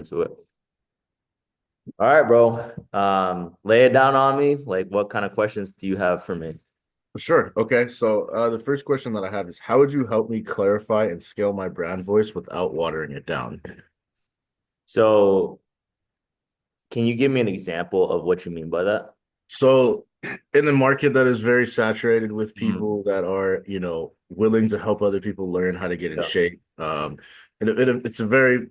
into it. All right, bro. Lay it down on me. Like, what kind of questions do you have for me? Sure. Okay. So the first question that I have is how would you help me clarify and scale my brand voice without watering it down? So, can you give me an example of what you mean by that? So in the market that is very saturated with Mm. people that are, willing to help other people learn how to get in Yeah. shape, it's a very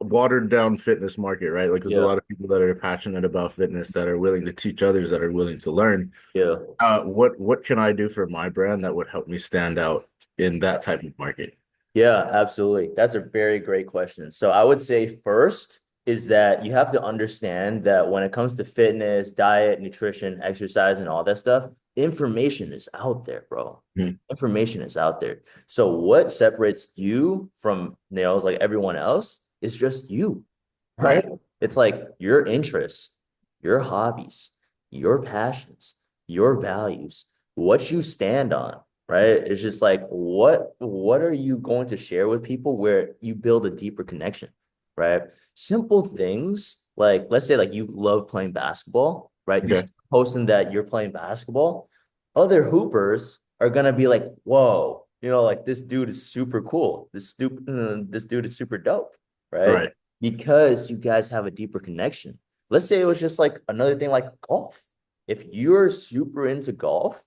watered down fitness market, right? Like there's a Yeah. lot of people that are passionate about fitness that are willing to teach others that are willing to learn. Yeah. What can I do for my brand that would help me stand out in that type of market? Yeah, absolutely. That's a very great question. So I would say first is that you have to understand that when it comes to fitness, diet, nutrition, exercise, and all that stuff, information is out there, bro. Hmm. Information is out there. So what separates you from, like everyone else is just you, right? Right. It's like your interests, your hobbies, your passions, your values, what you stand on, right? It's just like what are you going to share with people where you build a deeper connection, right? Simple things like let's say like you love playing basketball, right? You Okay. start posting that you're playing basketball, other hoopers are gonna be like, whoa, like this dude is super cool. This dude is super dope, right? Right. Because you guys have a deeper connection. Let's say it was just like another thing like golf. If you're super into golf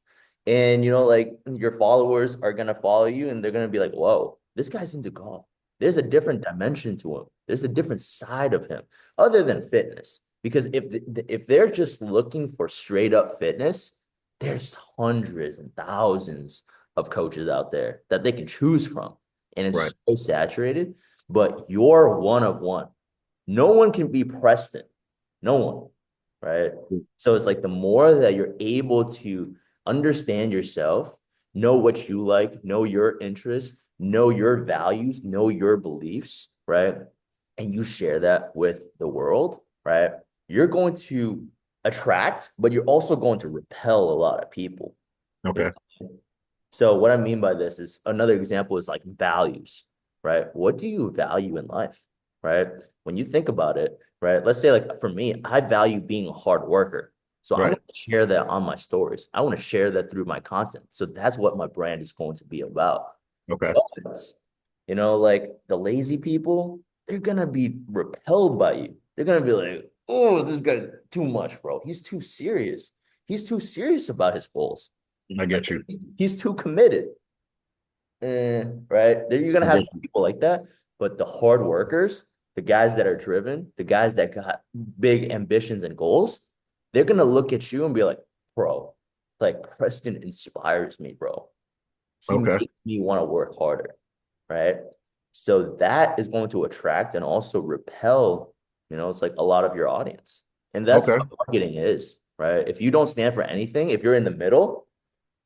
and like your followers are gonna follow you and they're gonna be like, whoa, this guy's into golf. There's a different dimension to him. There's a different side of him other than fitness. Because if they're just looking for straight up fitness, there's hundreds and thousands of coaches out there that they can choose from. And Right. it's so saturated, but you're one of one. No one can be Preston. No one, right? So it's like the more that you're able to understand yourself, know what you like, know your interests, know your values, know your beliefs, right? And you share that with the world, right? You're going to attract, but you're also going to repel a lot of people. You Okay. know? So what I mean by this is another example is like values, right? What do you value in life, right? When you think about it, right? Let's say like for me, I value being a hard worker. So I'm going Right. to share that on my stories. I want to share that through my content. So that's what my brand is going to be about. Okay. But, like the lazy people, they're going to be repelled by you. They're going to be like, oh, this guy too much, bro. He's too serious. He's too serious about his goals. I Like get you. he's too committed. Right? You're gonna I have get some you. people like that, but the hard workers, the guys that are driven, the guys that got big ambitions and goals, they're gonna look at you and be like, bro, like Preston inspires me, bro. He Okay. makes me want to work harder, right? So that is going to attract and also repel, it's like a lot of your audience. And that's Okay. what marketing is, right? If you don't stand for anything, if you're in the middle,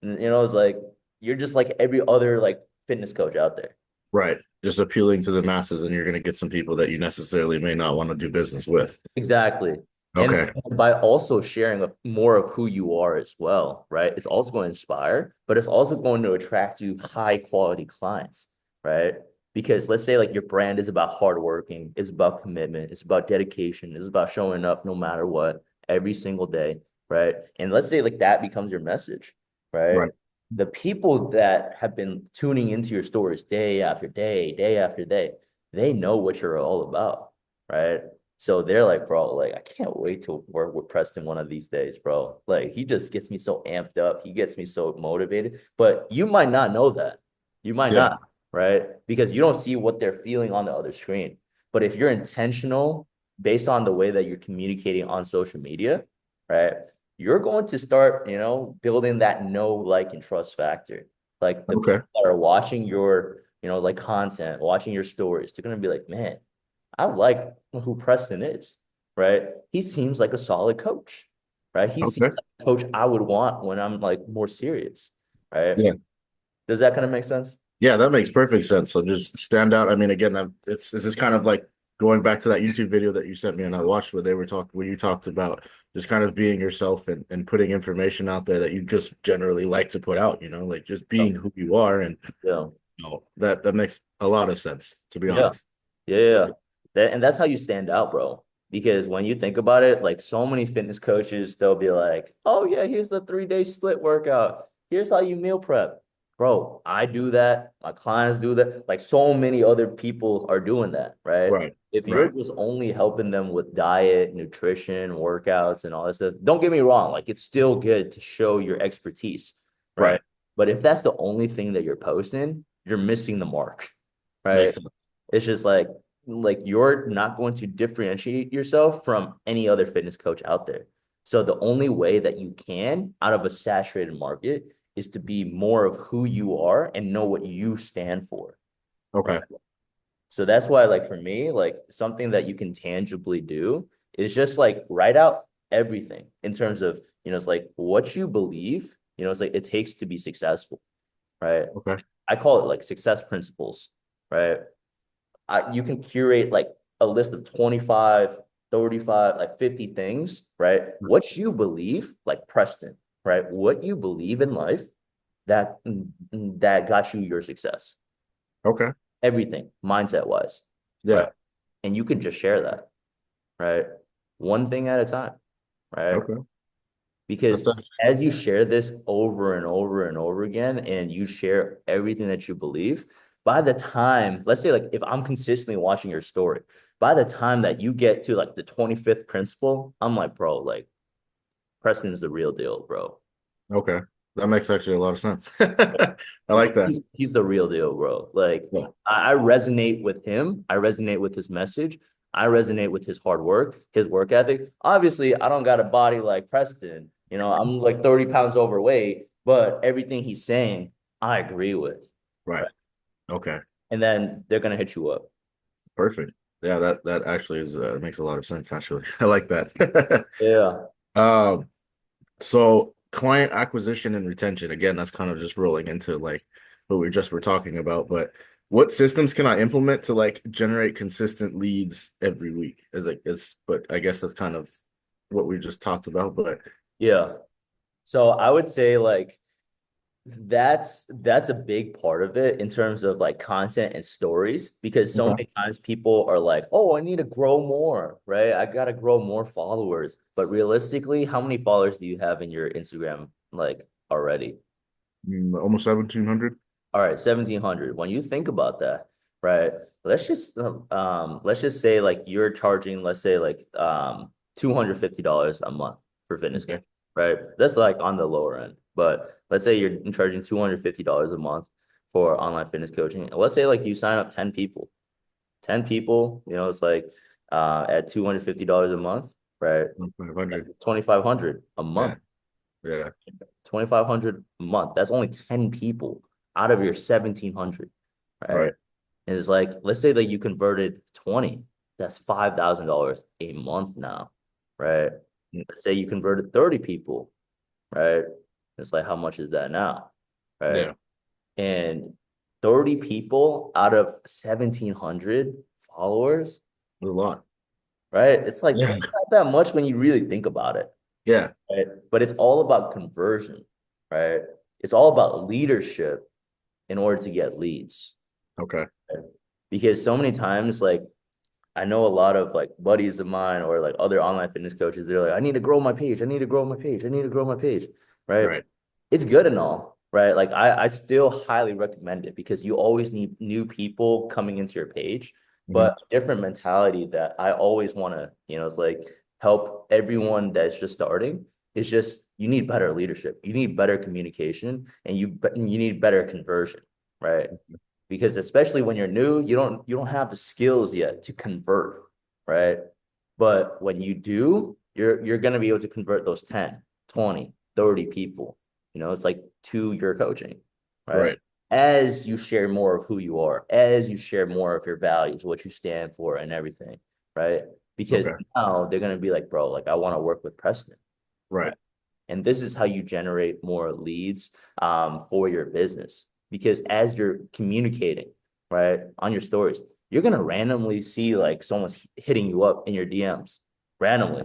it's like you're just like every other like fitness coach out there. Right. Just appealing to the masses, and you're going to get some people that you necessarily may not want to do business with. Exactly. And Okay. by also sharing more of who you are as well, right? It's also going to inspire, but it's also going to attract you high quality clients, right? Because let's say like your brand is about hard working, it's about commitment, it's about dedication, it's about showing up no matter what every single day, right? And let's say like that becomes your message, right? Right. The people that have been tuning into your stories day after day, they know what you're all about, right? So they're like, bro, like I can't wait to work with Preston one of these days, bro. Like he just gets me so amped up. He gets me so motivated. But you might not know that. You might Yeah. not, right? Because you don't see what they're feeling on the other screen. But if you're intentional based on the way that you're communicating on social media, right? You're going to start, building that know, like, and trust factor. Like the Okay. people that are watching your, like content, watching your stories, they're gonna be like, man, I like who Preston is, right? He seems like a solid coach, right? He seems Okay. like a coach I would want when I'm like more serious, right? Yeah. Does that kind of make sense? Yeah, that makes perfect sense. So just stand out. I mean, again, this is kind of like going back to that YouTube video that you sent me and I watched where they were talking where you talked about just kind of being yourself and putting information out there that you just generally like to put out, like just Yeah, being who you are and yeah, that makes a lot of sense, to be yeah, honest. yeah. Yeah. And that's how you stand out, bro. Because when you think about it, like so many fitness coaches, they'll be like, "Oh yeah, here's the 3-day split workout. Here's how you meal prep." Bro, I do that. My clients do that. Like so many other people are doing that, right? Right. If you're Right. just only helping them with diet, nutrition, workouts, and all that stuff, don't get me wrong, like it's still good to show your expertise, right? Right. But if that's the only thing that you're posting, you're missing the mark, right? Makes sense. It's just like you're not going to differentiate yourself from any other fitness coach out there. So the only way that you can out of a saturated market is to be more of who you are and know what you stand for. Right. Okay. So that's why, like for me, like something that you can tangibly do is just like write out everything in terms of, it's like what you believe, it's like it takes to be successful, right? Okay. I call it like success principles, right? You can curate like a list of 25, 35, like 50 things, right? What you believe, like Preston, right? What you believe in life that that got you your success. Okay. Everything, mindset wise, right? Yeah. And you can just share that, right? One thing at a time, right? Okay. That's Because that. as you share this over and over and over again, and you share everything that you believe, by the time, let's say, like, if I'm consistently watching your story, by the time that you get to like the 25th principle, I'm like, bro, like, Preston's the real deal, bro. Okay. That makes actually a lot of sense. I It's like like that. he's the real deal, bro. Like, Yeah. I resonate with him. I resonate with his message. I resonate with his hard work, his work ethic. Obviously, I don't got a body like Preston. I'm like 30 pounds overweight, but everything he's saying, I agree with. Right. Right. Okay. And then they're gonna hit you up. Perfect. Yeah, that actually is makes a lot of sense, actually. I like that. Yeah. Um, so client acquisition and retention, again, that's kind of just rolling into like what we just were talking about, but what systems can I implement to like generate consistent leads every week? But I guess that's kind of what we just talked about, but Yeah. So I would say like that's a big part of it in terms of like content and stories because so okay. many times people are like, "Oh, I need to grow more, right? I got to grow more followers." But realistically, how many followers do you have in your Instagram like already? Almost 1,700. All right, 1,700. When you think about that, right? Let's just say like you're charging, let's say like $250 a month for fitness Okay. coach, right? That's like on the lower end. But let's say you're charging $250 a month for online fitness coaching. And let's say like you sign up 10 people. 10 people, it's like at $250 a month, right? 500. 2,500 a Yeah. month. Yeah. 2,500 a month. That's only 10 people out of your 1,700, right? Right. And it's like, let's say that you converted 20, that's $5,000 a month now, right? Mm, Let's say you converted 30 people, right? It's like, how much is that now, right? yeah. And 30 people out of 1,700 followers, A lot. right? It's like, Yeah. it's not that much when you really think about it. Yeah. Right? But it's all about conversion, right? It's all about leadership in order to get leads. Okay. Right? Because so many times, like I know a lot of like buddies of mine or like other online fitness coaches, they're like, I need to grow my page. I need to grow my page. I need to grow my page. Right. Right. It's good and all, right? Like I still highly recommend it because you always need new people coming into your page, Mhm. but different mentality that I always want to, it's like help everyone that's just starting. It's just you need better leadership, you need better communication, and you need better conversion, right? Because especially when you're new, you don't have the skills yet to convert, right? But when you do, you're going to be able to convert those 10, 20, 30 people. It's like to your coaching, right? Right. As you share more of who you are, as you share more of your values, what you stand for and everything, right? Because Okay. now they're going to be like, bro, like I want to work with Preston, right? Right. And this is how you generate more leads for your business. Because as you're communicating, right, on your stories, you're gonna randomly see like someone's hitting you up in your DMs randomly,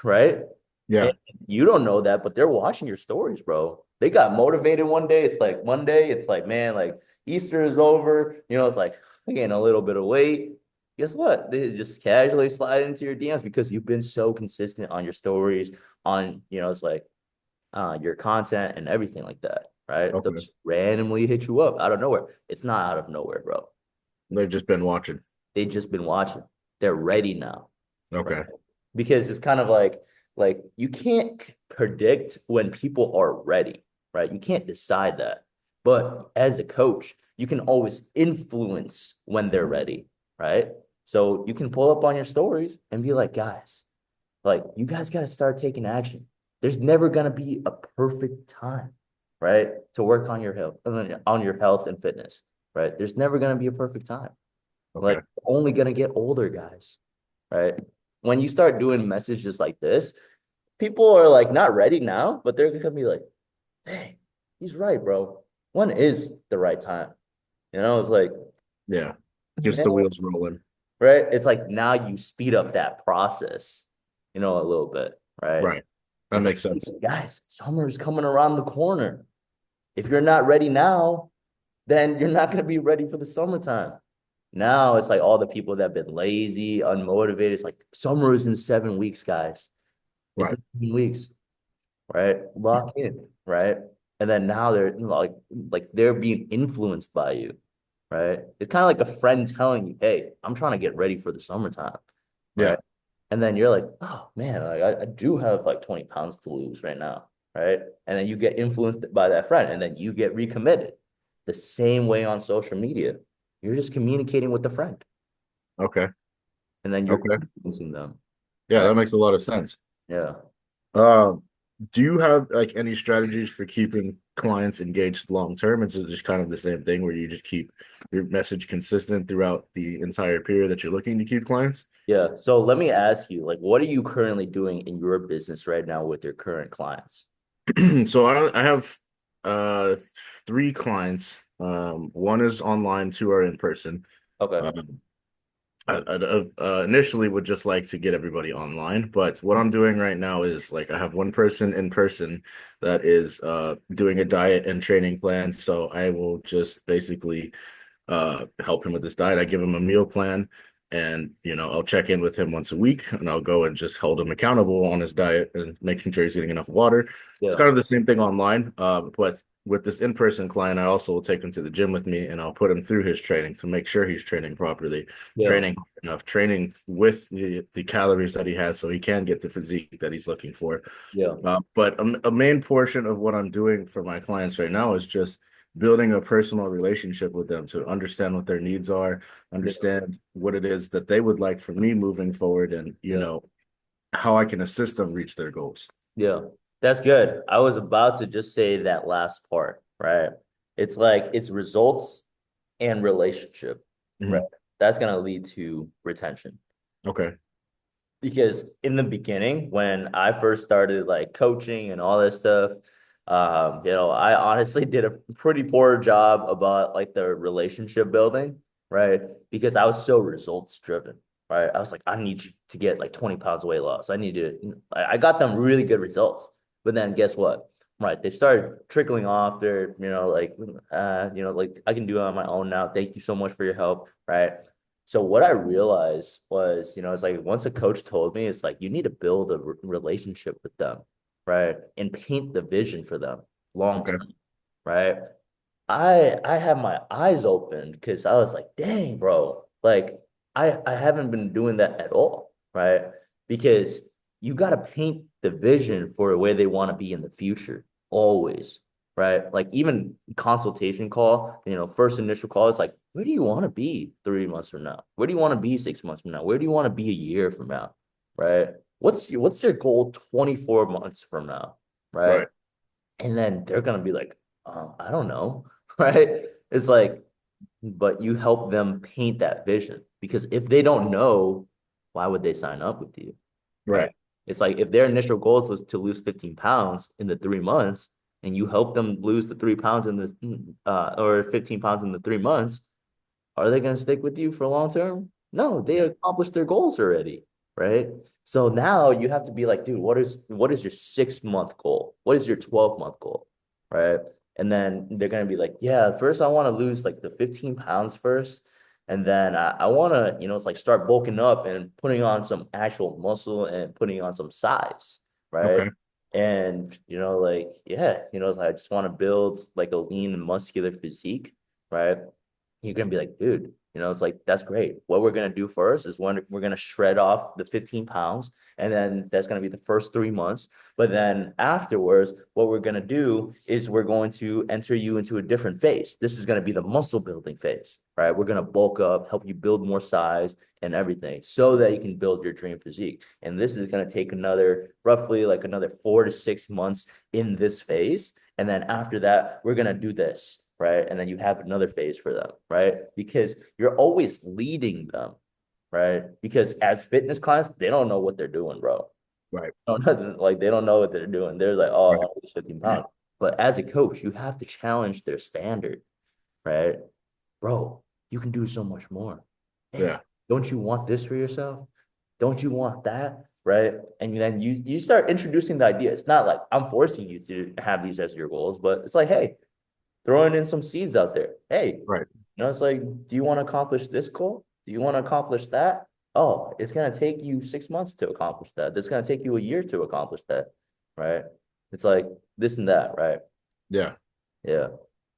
right? And Yeah. you don't know that, but they're watching your stories, bro. They got motivated one day. It's like Monday. It's like, man, like Easter is over. It's like I gained a little bit of weight. guess what? They just casually slide into your DMs because you've been so consistent on your stories, on, it's like your content and everything like that, right? They'll Okay. just randomly hit you up out of nowhere. It's not out of nowhere, bro. They've just been watching. They've just been watching. They're ready now, right? Okay. Because it's kind of like you can't predict when people are ready, right? You can't decide that. But as a coach, you can always influence when they're ready, right? So you can pull up on your stories and be like, guys, like you guys got to start taking action. There's never going to be a perfect time, right? To work on your health and fitness, right? There's never going to be a perfect time. Like Okay. only going to get older, guys, right? When you start doing messages like this, people are like not ready now, but they're gonna be like, "Hey, he's right, bro. When is the right time?" It's like, Yeah. Gets the wheels rolling. right? It's like now you speed up that process, a little bit, right? Right. That It's like, makes sense. guys, summer is coming around the corner. If you're not ready now, then you're not gonna be ready for the summertime. Now it's like all the people that have been lazy, unmotivated. It's like summer is in 7 weeks, guys. It's Right. in 7 weeks, right? Lock in, right? And then now they're like they're being influenced by you, right? It's kind of like a friend telling you, "Hey, I'm trying to get ready for the summertime," Yeah. right? And then you're like, "Oh man, like I do have like 20 pounds to lose right now," right? And then you get influenced by that friend, and then you get recommitted. The same way on social media, you're just communicating with the friend, Okay. and then you're Okay. influencing them, Yeah, right? that makes a lot of sense. Yeah. Um, do you have like any strategies for keeping clients engaged long term? Is it just kind of the same thing where you just keep your message consistent throughout the entire period that you're looking to keep clients? Yeah. So let me ask you, like, what are you currently doing in your business right now with your current clients? So I have uh three clients. One is online, two are in person. Okay. Um, initially would just like to get everybody online, but what I'm doing right now is like I have one person in person that is doing a diet and training plan. So I will just basically help him with his diet. I give him a meal plan and I'll check in with him once a week and I'll go and just hold him accountable on his diet and making sure he's getting enough water. It's Yeah. kind of the same thing online, but with this in-person client, I also will take him to the gym with me and I'll put him through his training to make sure he's training properly, Yeah. training enough, training with the calories that he has so he can get the physique that he's looking for. Yeah. But a main portion of what I'm doing for my clients right now is just building a personal relationship with them to understand what their needs are, Yeah. understand what it is that they would like from me moving forward, and Yeah. how I can assist them reach their goals. Yeah. That's good. I was about to just say that last part, right? It's like it's results and relationship, right? Mhm. That's gonna lead to retention. Okay. Because in the beginning, when I first started like coaching and all this stuff, I honestly did a pretty poor job about like the relationship building, right? Because I was so results driven, right? I was like, I need you to get like 20 pounds weight loss. I got them really good results. But then guess what? Right. They started trickling off. They're, like I can do it on my own now. Thank you so much for your help. Right. So what I realized was, it's like once a coach told me, it's like you need to build a relationship with them, right? And paint the vision for them long Okay. term, right? I had my eyes open because I was like, dang, bro, like I haven't been doing that at all, right? Because you got to paint the vision for where they want to be in the future, always, right? Like even consultation call, first initial call is like, where do you want to be 3 months from now? Where do you want to be 6 months from now? Where do you want to be a year from now? Right? What's your goal 24 months from now? Right? Right. And then they're gonna be like, I don't know, right? It's like, but you help them paint that vision because if they don't know, why would they sign up with you, right? Right. It's like if their initial goals was to lose 15 pounds in the 3 months, and you help them lose the 3 pounds in this or 15 pounds in the 3 months, are they going to stick with you for long term? No, they Yeah. accomplished their goals already, right? So now you have to be like, dude, what is your 6 month goal? What is your 12-month goal? Right. And then they're gonna be like, yeah, first I want to lose like the 15 pounds first. And then I want to, it's like start bulking up and putting on some actual muscle and putting on some size, right? Okay. And, like, yeah, I just want to build like a lean and muscular physique, right? You're gonna be like, dude, it's like that's great. What we're gonna do first is when we're gonna shred off the 15 pounds, and then that's gonna be the first 3 months. But then afterwards, what we're gonna do is we're going to enter you into a different phase. This is gonna be the muscle building phase, right? We're gonna bulk up, help you build more size and everything, so that you can build your dream physique. And this is gonna take roughly like another 4 to 6 months in this phase. And then after that, we're gonna do this, right? And then you have another phase for them, right? Because you're always leading them, right? Because as fitness clients, they don't know what they're doing, bro. Right. Like they don't know what they're doing. They're like, oh, I Right. want to lose 15 pounds. But as a coach, you have to challenge their standard, right? Bro, you can do so much more. Hey, Yeah. don't you want this for yourself? Don't you want that? Right. And then you start introducing the idea. It's not like I'm forcing you to have these as your goals, but it's like, hey, throwing in some seeds out there. Hey, Right. it's like, do you want to accomplish this goal? Do you want to accomplish that? Oh, it's going to take you 6 months to accomplish that. It's going to take you a year to accomplish that. Right. It's like this and that. Right. Yeah. Yeah.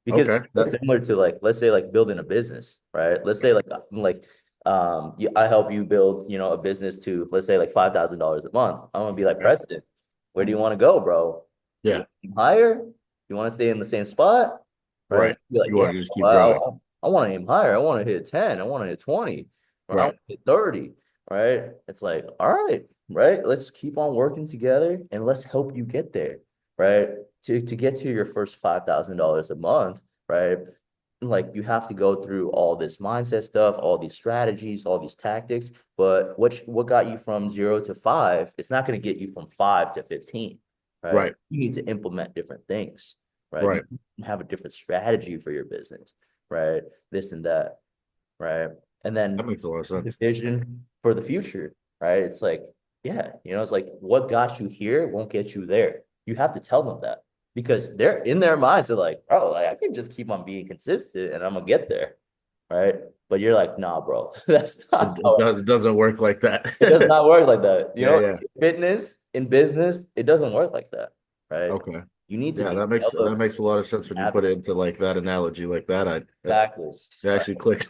Because Okay. it's similar to like, let's say like building a business. Right. Let's say I help you build, a business to, let's say like $5,000 a month. I'm going to be like, Okay. Preston, where do you want to go, bro? You Yeah. want to aim higher? You want to stay in the same spot? Right. Right. And be like, You yeah, want to just keep well, growing. I want to aim higher. I want to hit 10. I want to hit 20. Or I Right. want to hit 30. Right. It's like, all right, right. Let's keep on working together and let's help you get there. Right. To get to your first $5,000 a month, right? Like you have to go through all this mindset stuff, all these strategies, all these tactics. But what got you from 0 to 5? It's not going to get you from 5 to 15, right? Right. You need to implement different things, right? You Right. have a different strategy for your business, right? This and that, right? And That then makes a lot of the sense. vision for the future, right? It's like, yeah, it's like what got you here won't get you there. You have to tell them that because they're in their minds, they're like, oh, like, I can just keep on being consistent and I'm gonna get there, right? But you're like, nah, bro, that's not how It doesn't work like it does that. not work like that. Yeah. Yeah. Fitness, in business, it doesn't work like that, right? Okay. You need to Yeah, that develop makes a lot of sense when you put it habits. into like that analogy like that. It Exactly. Right. actually clicked.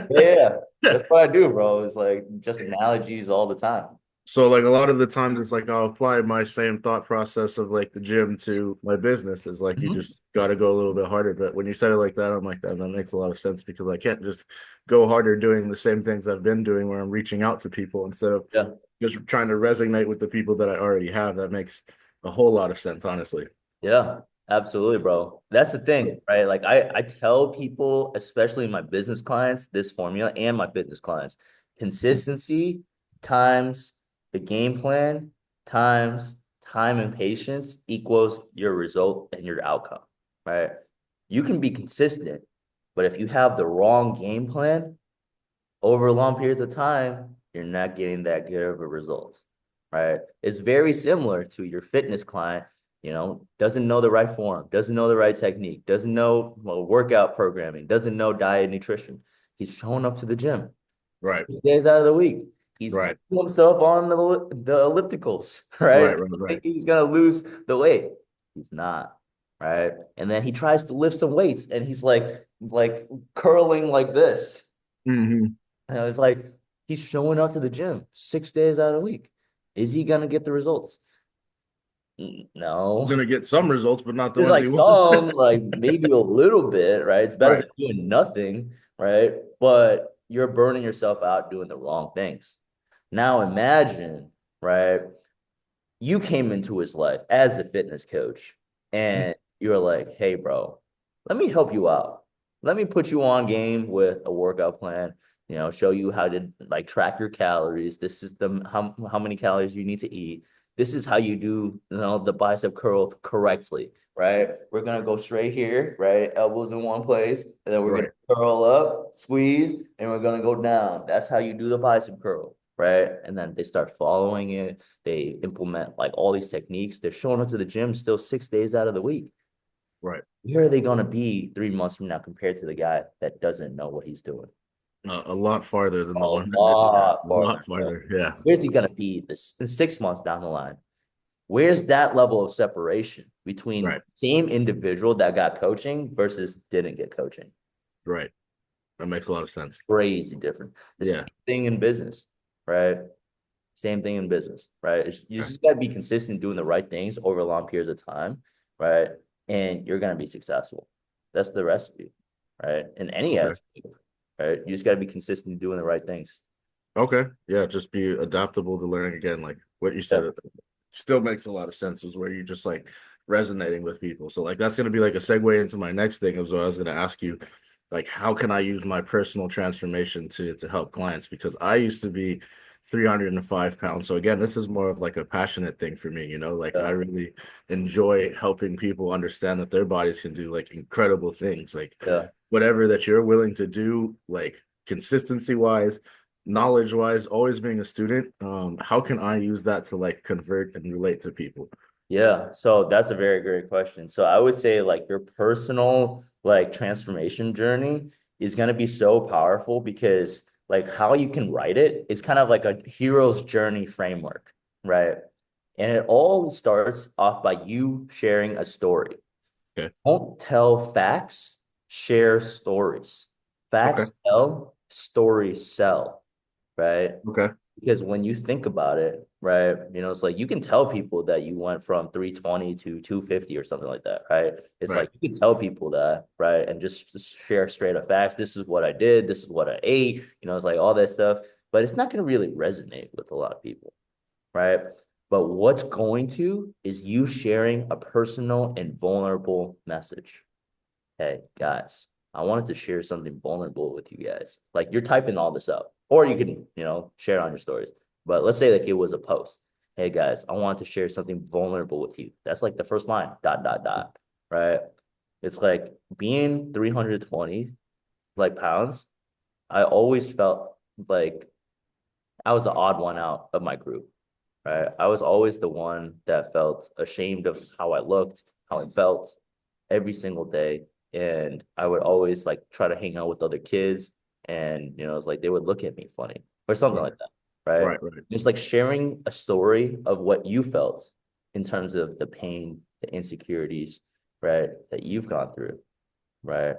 Yeah, that's what I do, bro. It's like just analogies all the time. So like a lot of the times it's like I'll apply my same thought process of like the gym to my business. Is like you Mhm. just got to go a little bit harder. But when you said it like that, I'm like that makes a lot of sense because I can't just go harder doing the same things I've been doing where I'm reaching out to people instead of Yeah. just trying to resonate with the people that I already have. That makes a whole lot of sense, honestly. Yeah, absolutely, bro. That's the thing, right? Like I tell people, especially my business clients, this formula and my fitness clients, consistency times the game plan times time and patience equals your result and your outcome, right? You can be consistent, but if you have the wrong game plan over long periods of time, you're not getting that good of a result, right? It's very similar to your fitness client, doesn't know the right form, doesn't know the right technique, doesn't know workout programming, doesn't know diet and nutrition. He's showing up to the gym Right, 6 days out of the week. He's right, putting himself on the ellipticals, right? right, right, right. Thinking he's gonna lose the weight. He's not, right? And then he tries to lift some weights and he's like curling like this. Hmm. And I was like, he's showing up to the gym 6 days out of the week. Is he gonna get the results? He's No. gonna get some results, but not the There's ones like he wants. some, like maybe a little bit, right? It's better Right, than doing nothing, right? But you're burning yourself out doing the wrong things. Now imagine, right? You came into his life as a fitness coach and you were like, hey, bro, let me help you out. Let me put you on game with a workout plan, show you how to like track your calories. This is how many calories you need to eat. This is how you do, the bicep curl correctly, right? We're gonna go straight here, right? Elbows in one place, and then we're gonna right, curl up, squeeze, and we're gonna go down. That's how you do the bicep curl, right? And then they start following it. They implement like all these techniques. They're showing up to the gym still 6 days out of the week. right. Where are they going to be 3 months from now compared to the guy that doesn't know what he's doing? A lot farther than A the one that did. Yeah, lot a farther, lot bro. farther. Yeah. Where's he gonna be this in 6 months down the line? Where's that level of separation between Right. same individual that got coaching versus didn't get coaching? Right. That makes a lot of sense. Crazy different. The same Yeah. thing in business, right? Same thing in business, right? You Okay. just gotta be consistent doing the right things over long periods of time, right? And you're gonna be successful. That's the recipe, right? In any Okay. aspect, right? You just gotta be consistent doing the right things. Okay. Yeah. Just be adaptable to learning again. Like what you Yeah. said, it still makes a lot of sense is where you're just like resonating with people. So like that's gonna be like a segue into my next thing as well. I was gonna ask you, like, how can I use my personal transformation to help clients? Because I used to be 305 pounds. So again, this is more of like a passionate thing for me, you know, like I Yeah. really enjoy helping people understand that their bodies can do like incredible things. Like Yeah. whatever that you're willing to do, like consistency wise, knowledge wise, always being a student, how can I use that to like convert and relate to people? Yeah, so that's a very great question. So I would say like your personal like transformation journey is going to be so powerful because like how you can write it is kind of like a hero's journey framework, right? And it all starts off by you sharing a story. Okay. Don't tell facts, share stories. Okay. Facts tell, stories sell, right? Okay. Because when you think about it, right, it's like you can tell people that you went from 320 to 250 or something like that, right? It's Right. like you can tell people that, right? And just share straight up facts. This is what I did. This is what I ate. It's like all that stuff. But it's not going to really resonate with a lot of people, right? But what's going to is you sharing a personal and vulnerable message. Hey, guys, I wanted to share something vulnerable with you guys. Like you're typing all this up, or you can, share it on your stories. But let's say like it was a post. Hey guys, I wanted to share something vulnerable with you. That's like the first line, dot, dot, dot, right? It's like being 320 like pounds. I always felt like I was the odd one out of my group, right? I was always the one that felt ashamed of how I looked, how I felt every single day. And I would always like try to hang out with other kids. And, it's like they would look at me funny or something Right. like that. Right. Right. Right. Just like sharing a story of what you felt in terms of the pain, the insecurities, right, that you've gone through. Right.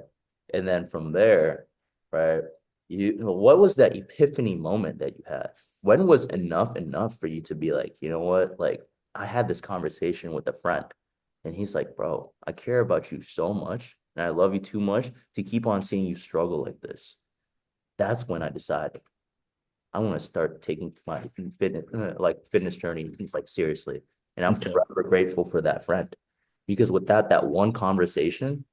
And then from there, right, what was that epiphany moment that you had? When was enough for you to be like, you know what? Like, I had this conversation with a friend, and he's like, bro, I care about you so much, and I love you too much to keep on seeing you struggle like this. That's when I decided I want to start taking my fitness journey like seriously. And I'm Okay. forever grateful for that friend because without that one conversation,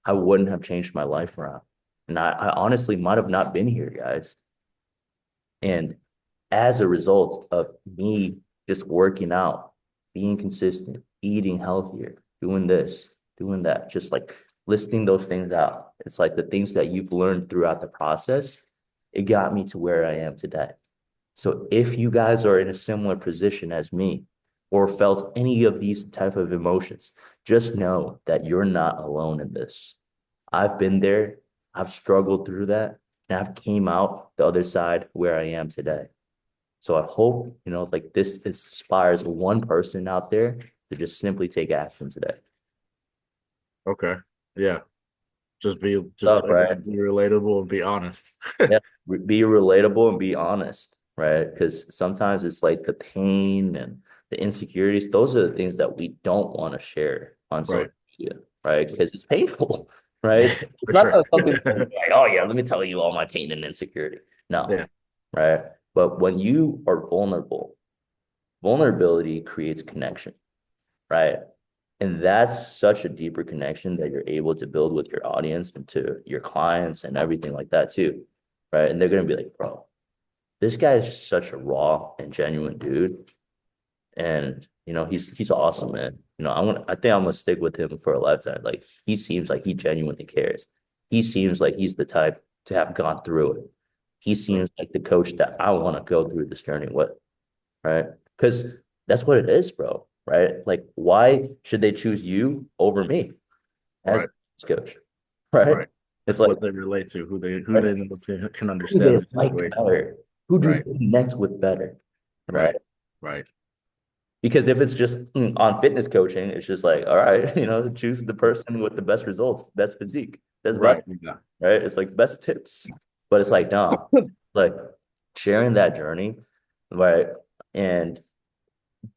I wouldn't have changed my life around. And I honestly might have not been here, guys. And as a result of me just working out, being consistent, eating healthier, doing this, doing that, just like listing those things out. It's like the things that you've learned throughout the process, it got me to where I am today. So if you guys are in a similar position as me or felt any of these type of emotions, just know that you're not alone in this. I've been there. I've struggled through that, and I've came out the other side where I am today. So I hope, like this inspires one person out there to just simply take action today. Okay. Yeah. Just Stuff, right? again, be relatable and be honest. Yeah. Be relatable and be honest, right? Because sometimes it's like the pain and the insecurities, those are the things that we don't want to share on Right. social media, right? Because it's painful, right? It's For not sure. something like, oh yeah, let me tell you all my pain and insecurity. No, Yeah. right? But when you are vulnerable, vulnerability creates connection, right? And that's such a deeper connection that you're able to build with your audience and to your clients and everything like that too, right? And they're gonna be like, bro, this guy is such a raw and genuine dude, and he's awesome, man. I think I'm gonna stick with him for a lifetime. Like he seems like he genuinely cares. He seems like he's the type to have gone through it. He Right. seems like the coach that I want to go through this journey with, right? Because that's what it is, bro. Right? Like, why should they choose you over me as Right. coach? Right? Right. It's like what they relate to, who right, they know can who they understand the like situation. better, who do they Right, connect with better, right? right, right, Because if it's just on fitness coaching, it's just like, all right, choose the person with the best results, best physique, best body, right. Yeah. right? It's like best tips. But it's like, no, like sharing that journey, right? And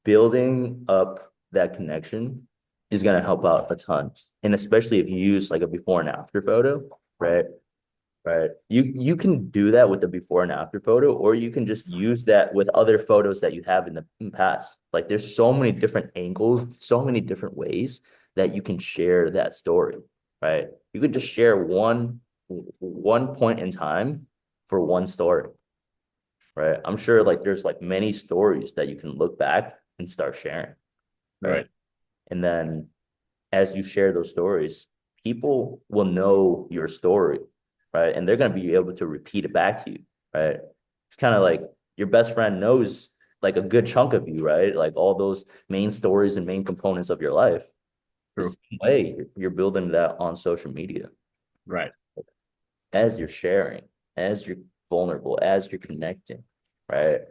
building up that connection is going to help out a ton. And especially if you use like a before and after photo, right? Right. You can do that with the before and after photo, or you can just use that with other photos that you have in the past. Like there's so many different angles, so many different ways that you can share that story, right? You could just share one point in time for one story, right? I'm sure like there's like many stories that you can look back and start sharing, right? Right. And then as you share those stories, people will know your story, right? And they're going to be able to repeat it back to you, right? It's kind of like your best friend knows like a good chunk of you, right? Like all those main stories and main components of your life. The True. same way you're building that on social media Right. as you're sharing, as you're vulnerable, as you're connecting, right?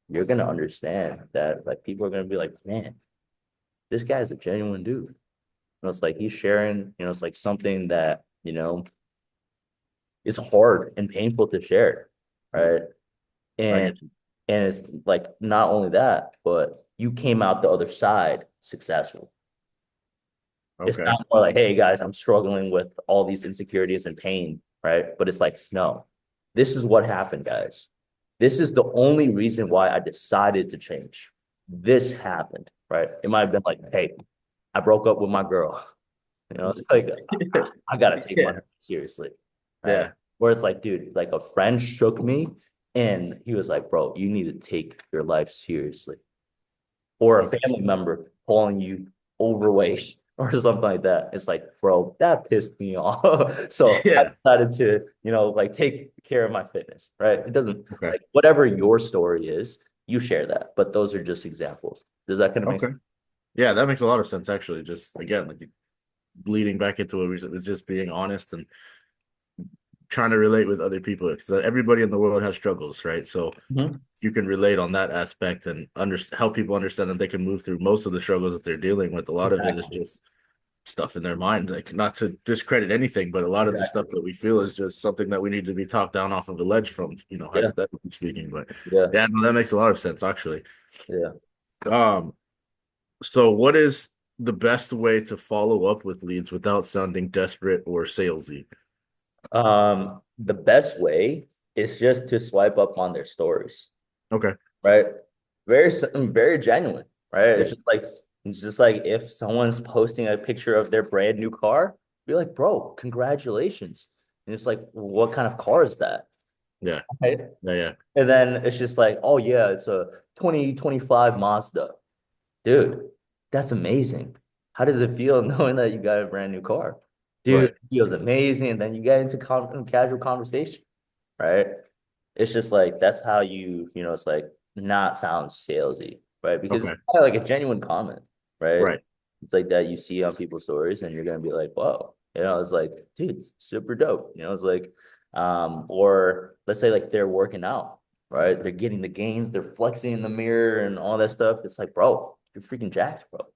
You're going to understand that like people are going to be like, man, this guy's a genuine dude. It's like he's sharing, it's like something that, is hard and painful to share, right? I And get you. and it's like not only that, but you came out the other side successful. It's Okay. not more like, hey guys, I'm struggling with all these insecurities and pain, right? But it's like, no, this is what happened, guys. This is the only reason why I decided to change. This happened, right? It might have been like, hey, I broke up with my girl. It's like I gotta take my Yeah. life seriously, right? Yeah. Where it's like, dude, like a friend shook me and he was like, bro, you need to take your life seriously. Or a Okay. family member calling you overweight or something like that. It's like, bro, that pissed me off. So I Yeah. decided to, like take care of my fitness, right? It doesn't Okay. like whatever your story is, you share that. But those are just examples. Does that kind of make Okay. sense? Yeah, that makes a lot of sense actually. Just again, like bleeding back into it was just being honest and trying to relate with other people because everybody in the world has struggles, right? So Mhm. you can relate on that aspect and help people understand that they can move through most of the struggles that they're dealing with. A lot of it is Exactly. just stuff in their mind, like not to discredit anything, but a lot of the Exactly. stuff that we feel is just something that we need to be talked down off of the ledge from, Yeah. hypothetically speaking. But Yeah. yeah, no, that makes a lot of sense actually. Yeah. Um, so what is the best way to follow up with leads without sounding desperate or salesy? The best way is just to swipe up on their stories, Okay. right? Very genuine, right? Yeah. It's just like if someone's posting a picture of their brand new car, be like, bro, congratulations. And it's like, what kind of car is that? Yeah. Right. Yeah. Yeah. And then it's just like, oh yeah, it's a 2025 Mazda. Dude, that's amazing. How does it feel knowing that you got a brand new car? Dude, Right. it feels amazing. And then you get into casual conversation, right? It's just like that's how it's like not sound salesy, right? Because it's Okay. kind of like a genuine comment, right? Right. It's like that you see on people's stories, and you're gonna be like, whoa, it's like, dude, it's super dope. It's like, or let's say like they're working out, right? They're getting the gains, they're flexing in the mirror and all that stuff. It's like, bro, you're freaking jacked, bro.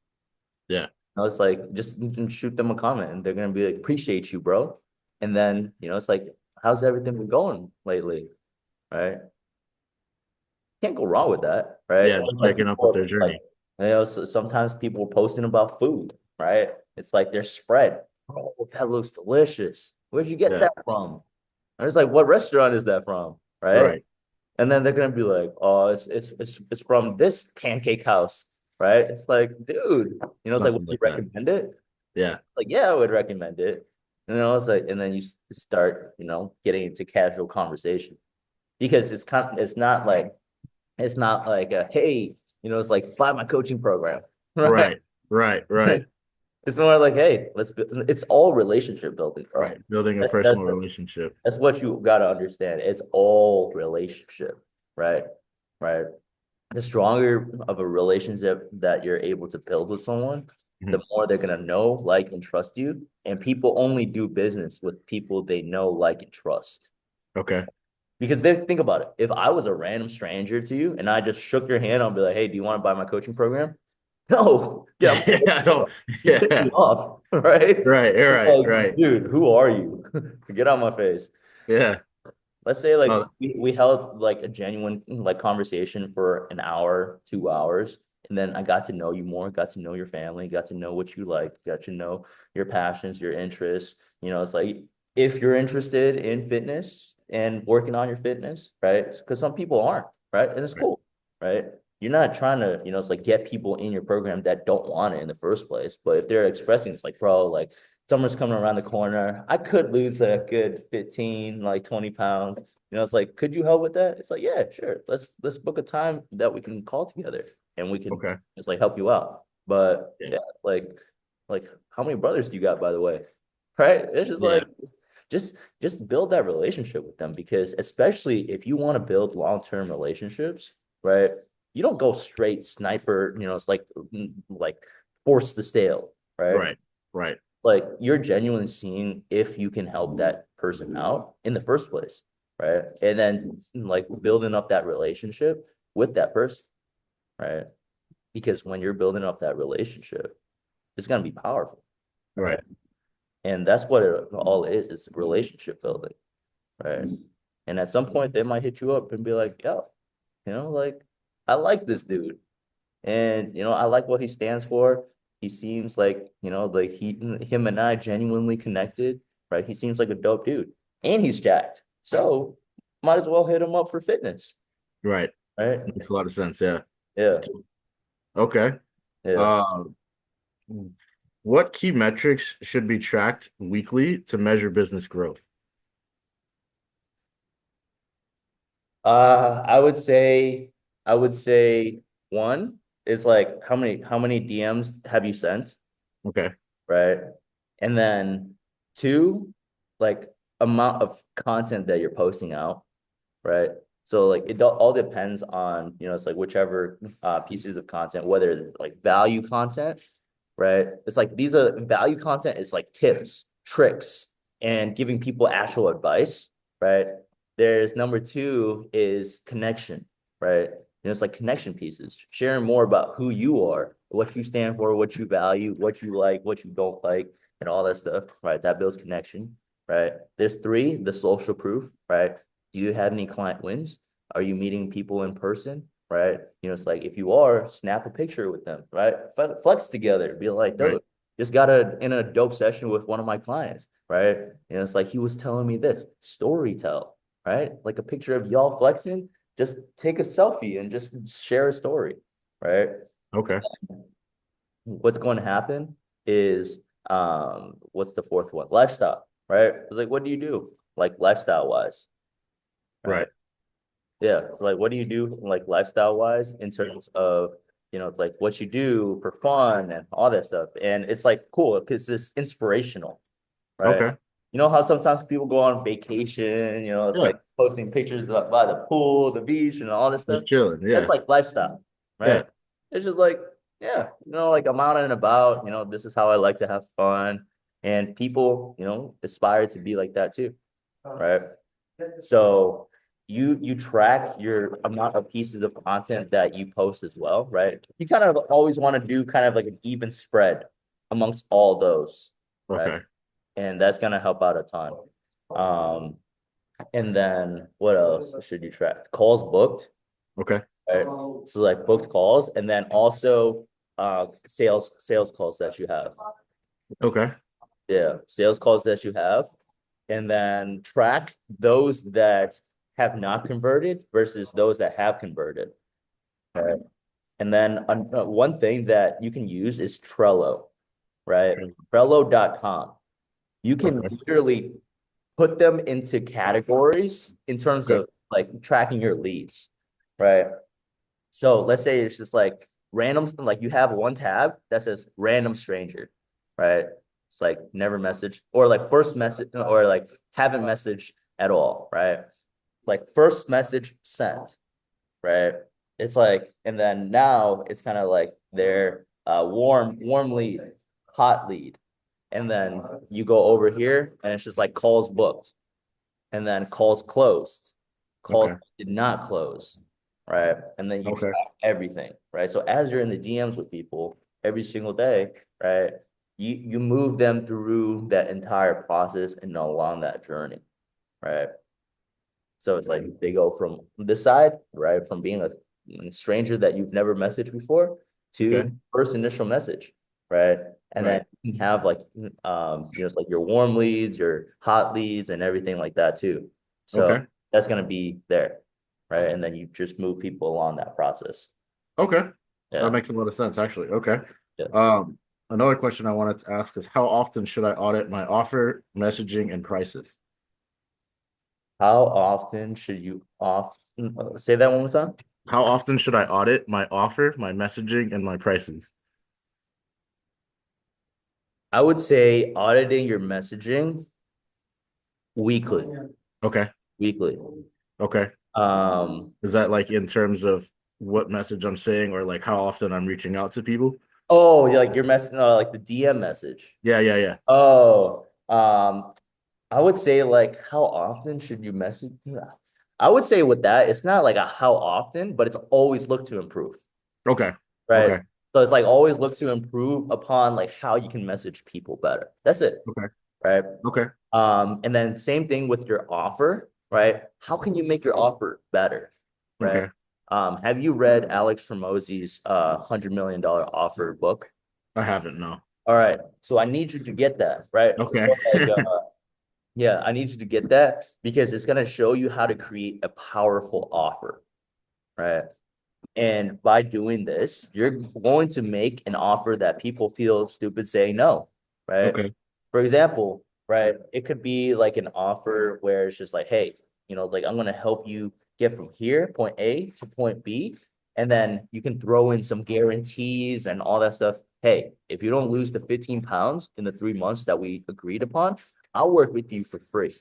Yeah. It's like just shoot them a comment and they're gonna be like, appreciate you, bro. And then, it's like, how's everything been going lately? Right? Can't go wrong with that, right? Yeah. Or Just like checking up with people their like, journey. sometimes people are posting about food, right? It's like their spread. Oh, that looks delicious. Where'd you get Yeah. that from? And it's like, what restaurant is that from? Right? Right. And then they're gonna be like, oh, it's from this pancake house, right? It's like, dude, it's like, would Something you like that. recommend it? Yeah. Like, yeah, I would recommend it. It's like, and then you start, getting into casual conversation because it's not like a hey, it's like buy my coaching program, right? Right. Right. Right. It's more like hey, it's all relationship building, bro. Right. Building a That's that's personal relationship. that's what you got to understand. It's all relationship, right? Right. The stronger of a relationship that you're able to build with someone, the Mhm. more they're gonna know, like, and trust you. And people only do business with people they know, like, and trust. Okay. Because they think about it. If I was a random stranger to you and I just shook your hand, I'll be like, hey, do you want to buy my coaching program? No, yeah, Yeah, I don't. you piss me Yeah. off, right? Right. You're It's right. like, Right. dude, who are you? Get out of my face. Yeah. Let's say like No. we held like a genuine like conversation for an hour, 2 hours, and then I got to know you more, got to know your family, got to know what you like, got to know your passions, your interests. It's like if you're interested in fitness and working on your fitness, right? Because some people aren't, right? And it's Right. cool, right? You're not trying to, it's like get people in your program that don't want it in the first place. But if they're expressing, it's like, bro, like summer's coming around the corner. I could lose a good 15, like 20 pounds. It's like, could you help with that? It's like, yeah, sure. Let's book a time that we can call together and we can Okay. just like help you out. But Yeah. yeah, like how many brothers do you got, by the way? Right? It's just Yeah. like just just build that relationship with them because especially if you want to build long-term relationships, right? You don't go straight sniper, it's like force the sale, right? Right. Right. Like you're genuinely seeing if you can help that person out in the first place, right? And then like building up that relationship with that person, right? Because when you're building up that relationship, it's gonna be powerful, Right. right? And that's what it all is. It's relationship building, right? And at some point they might hit you up and be like, yo, like I like this dude. And I like what he stands for. He seems like, like him and I genuinely connected, right? He seems like a dope dude. And he's jacked. So might as well hit him up for fitness, Right. right? Makes a lot of sense. Yeah. Yeah. Okay. Yeah. Um, what key metrics should be tracked weekly to measure business growth? I would say one is like how many DMs have you sent? Okay. Right? And then two, like amount of content that you're posting out, right? So like it all depends on, it's like whichever pieces of content, whether it's like value content, right? It's like these are value content is like tips, tricks, and giving people actual advice, right? There's number two is connection, right? It's like connection pieces, sharing more about who you are, what you stand for, what you value, what you like, what you don't like, and all that stuff, right? That builds connection, right? There's three, the social proof, right? Do you have any client wins? Are you meeting people in person? Right. It's like if you are, snap a picture with them, right? Flex together. Be like, Right. dude, just in a dope session with one of my clients, right? It's like he was telling me this story tell, right? Like a picture of y'all flexing, just take a selfie and just share a story, right? Okay. What's going to happen is what's the fourth one? Lifestyle, right? It's like, what do you do? Like lifestyle wise, right? Right. Yeah. So like what do you do like lifestyle wise in terms of, it's like what you do for fun and all that stuff. And it's like cool because it's inspirational, right? Okay. You know how sometimes people go on vacation, it's Yeah. like posting pictures by the pool, the beach, and all this stuff. Just chilling. That's Yeah. like lifestyle, Yeah. right? It's just like, yeah, like I'm out and about, this is how I like to have fun. And people, aspire to be like that too, right? So you track your amount of pieces of content that you post as well, right? You kind of always want to do kind of like an even spread amongst all those, right? Okay. And that's gonna help out a ton. Um, and then what else should you track? Calls booked, Okay. right? So like booked calls, and then also sales calls that you have. Okay. Yeah, sales calls that you have, and then track those that have not converted versus those that have converted. Right. And then one thing that you can use is Trello, right? Trello.com. You can Okay. literally put them into categories in terms Okay. of like tracking your leads, right? So let's say it's just like random, like you have one tab that says random stranger, right? It's like never message or like first message or like haven't messaged at all, right? Like first message sent, right? It's like, and then now it's kind of like their warm lead, hot lead. And then you go over here and it's just like calls booked and then calls closed. Calls Okay. did not close, right? And then you Okay. track everything, right? So as you're in the DMs with people every single day, right? You move them through that entire process and along that journey, right? So it's like they go from this side, right? From being a stranger that you've never messaged before Okay. to first initial message, right? And Right. then you can have like it's like your warm leads, your hot leads, and everything like that too. So Okay. that's gonna be there, right? And then you just move people along that process. Okay. That Yeah. makes a lot of sense, actually. Okay. Yeah. Um, Another question I wanted to ask is how often should I audit my offer, messaging, and prices? How often should you say that one more time? How often should I audit my offer, my messaging, and my prices? I would say auditing your messaging weekly. Okay. Weekly. Okay. Um, Is that like in terms of what message I'm saying or like how often I'm reaching out to people? Oh, yeah, like your message, like the DM message. Yeah, yeah, yeah. Oh, I would say like how often should you message? I would say with that, it's not like a how often, but it's always look to improve, Okay. right? Okay. So it's like always look to improve upon like how you can message people better. That's it, Okay. right? Okay. And then same thing with your offer, right? How can you make your offer better, right? Okay. Have you read Alex Hormozy's $100 million offer book? I haven't, no. All right. So I need you to get that, right? Okay. Like, yeah, I need you to get that because it's gonna show you how to create a powerful offer, right? And by doing this, you're going to make an offer that people feel stupid saying no, right? Okay. For example, right? It could be like an offer where it's just like, hey, like I'm gonna help you get from here, point A to point B, and then you can throw in some guarantees and all that stuff. Hey, if you don't lose the 15 pounds in the 3 months that we agreed upon, I'll work with you for free.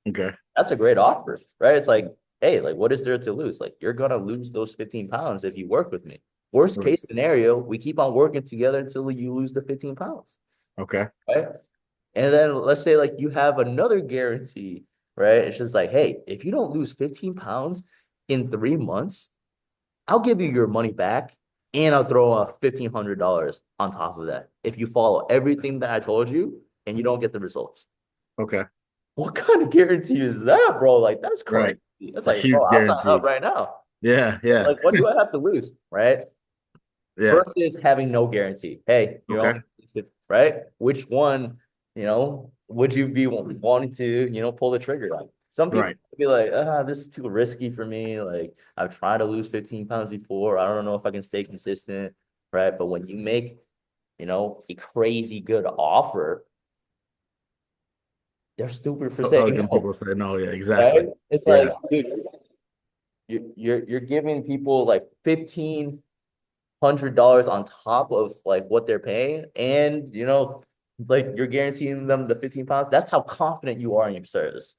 Okay. That's a great offer, right? It's like, hey, like what is there to lose? Like you're gonna lose those 15 pounds if you work with me. Worst Right. case scenario, we keep on working together until you lose the 15 pounds, Okay. right? And then let's say like you have another guarantee, right? It's just like, hey, if you don't lose 15 pounds in 3 months, I'll give you your money back and I'll throw a $1,500 on top of that if you follow everything that I told you and you don't get the results. Okay. What kind of guarantee is that, bro? Like, that's crazy. Right. It's A like, bro, huge I'll sign up guarantee. right now. Yeah. Yeah. Like, what do I have to lose, right? Yeah. Versus having no guarantee. Hey, Okay. right? Which one, would you be wanting to, pull the trigger on? Some people Right. be like, this is too risky for me. Like, I've tried to lose 15 pounds before. I don't know if I can stay consistent, right? But when you make, a crazy good offer, they're stupid for How saying can no, people say no? Yeah, right? exactly. It's like, Yeah. dude, you're giving people like $1,500 on top of like what they're paying, and like you're guaranteeing them the 15 pounds. That's how confident you are in your service,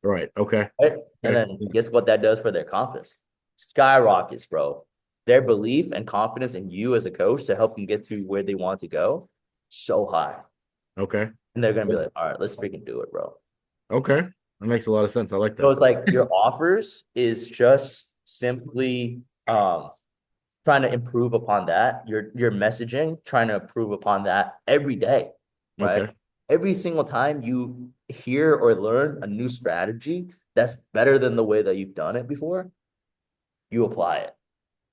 Right. Okay. right? And Okay. then guess what that does for their confidence? Skyrockets, bro. Their belief and confidence in you as a coach to help them get to where they want to go, so high. Okay. And they're gonna be like, all right, let's freaking do it, bro. Okay. That makes a lot of sense. I like So that. it's like your offers is just simply trying to improve upon that. Your messaging, trying to improve upon that every day, right? Okay. Every single time you hear or learn a new strategy that's better than the way that you've done it before, you apply it.